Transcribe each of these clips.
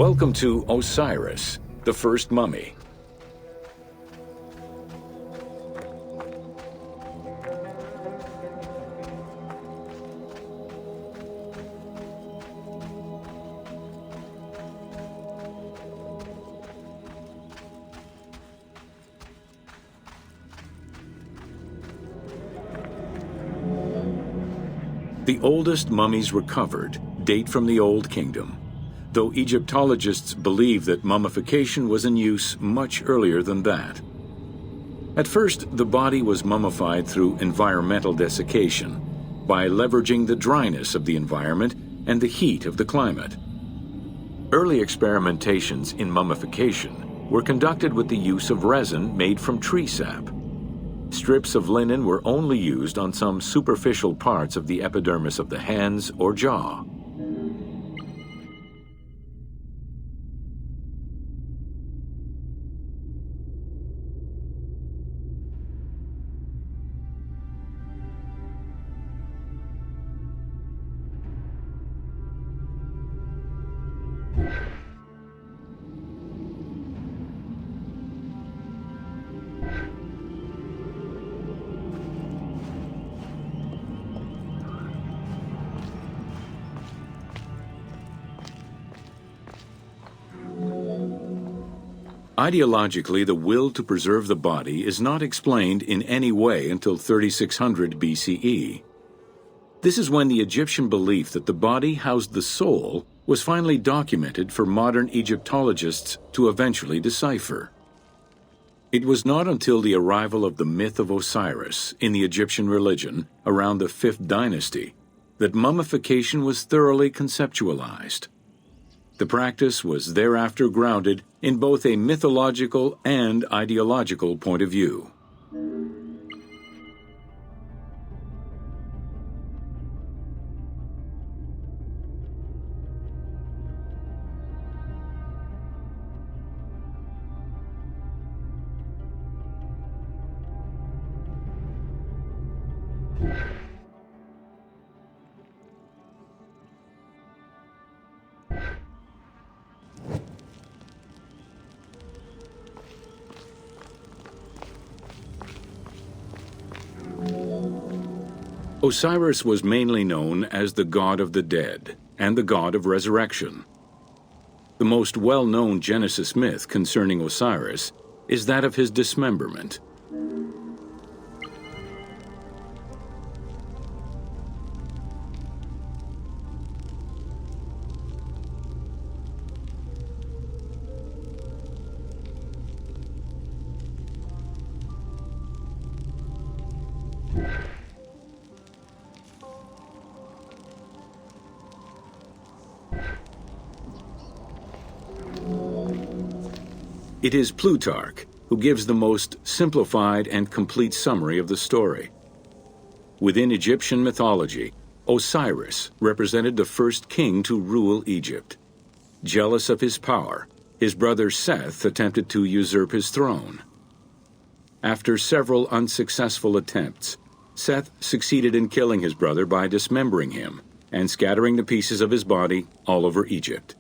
Welcome to Osiris, the first mummy. The oldest mummies recovered date from the Old Kingdom, though Egyptologists believe that mummification was in use much earlier than that. At first, the body was mummified through environmental desiccation, by leveraging the dryness of the environment and the heat of the climate. Early experimentations in mummification were conducted with the use of resin made from tree sap. Strips of linen were only used on some superficial parts of the epidermis of the hands or jaw. Ideologically, the will to preserve the body is not explained in any way until 3600 BCE. This is when the Egyptian belief that the body housed the soul was finally documented for modern Egyptologists to eventually decipher. It was not until the arrival of the myth of Osiris in the Egyptian religion around the 5th dynasty that mummification was thoroughly conceptualized. The practice was thereafter grounded in both a mythological and ideological point of view. Osiris was mainly known as the god of the dead and the god of resurrection. The most well-known Genesis myth concerning Osiris is that of his dismemberment. It is Plutarch who gives the most simplified and complete summary of the story. Within Egyptian mythology, Osiris represented the first king to rule Egypt. Jealous of his power, his brother Seth attempted to usurp his throne. After several unsuccessful attempts, Seth succeeded in killing his brother by dismembering him and scattering the pieces of his body all over Egypt.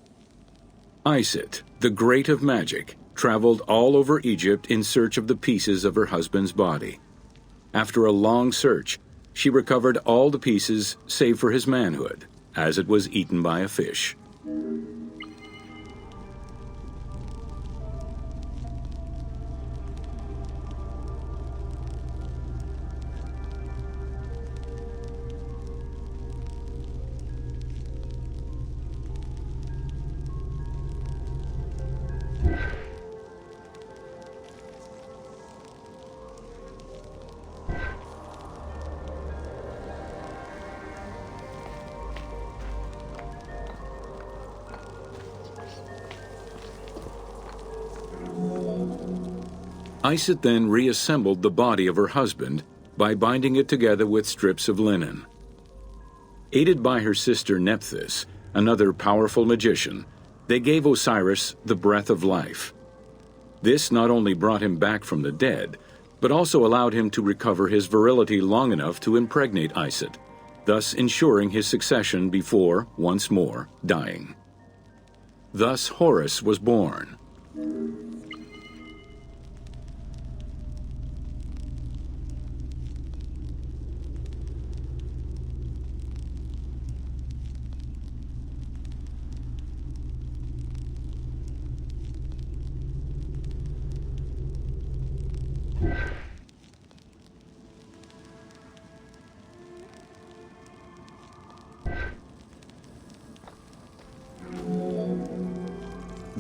Isis, the great of magic, traveled all over Egypt in search of the pieces of her husband's body. After a long search, she recovered all the pieces save for his manhood, as it was eaten by a fish. Isis then reassembled the body of her husband by binding it together with strips of linen. Aided by her sister Nephthys, another powerful magician, they gave Osiris the breath of life. This not only brought him back from the dead, but also allowed him to recover his virility long enough to impregnate Isis, thus ensuring his succession before, once more, dying. Thus Horus was born.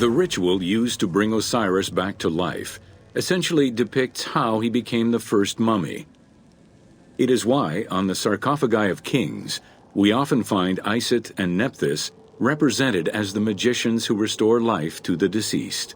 The ritual used to bring Osiris back to life essentially depicts how he became the first mummy. It is why, on the sarcophagi of kings, we often find Isit and Nephthys represented as the magicians who restore life to the deceased.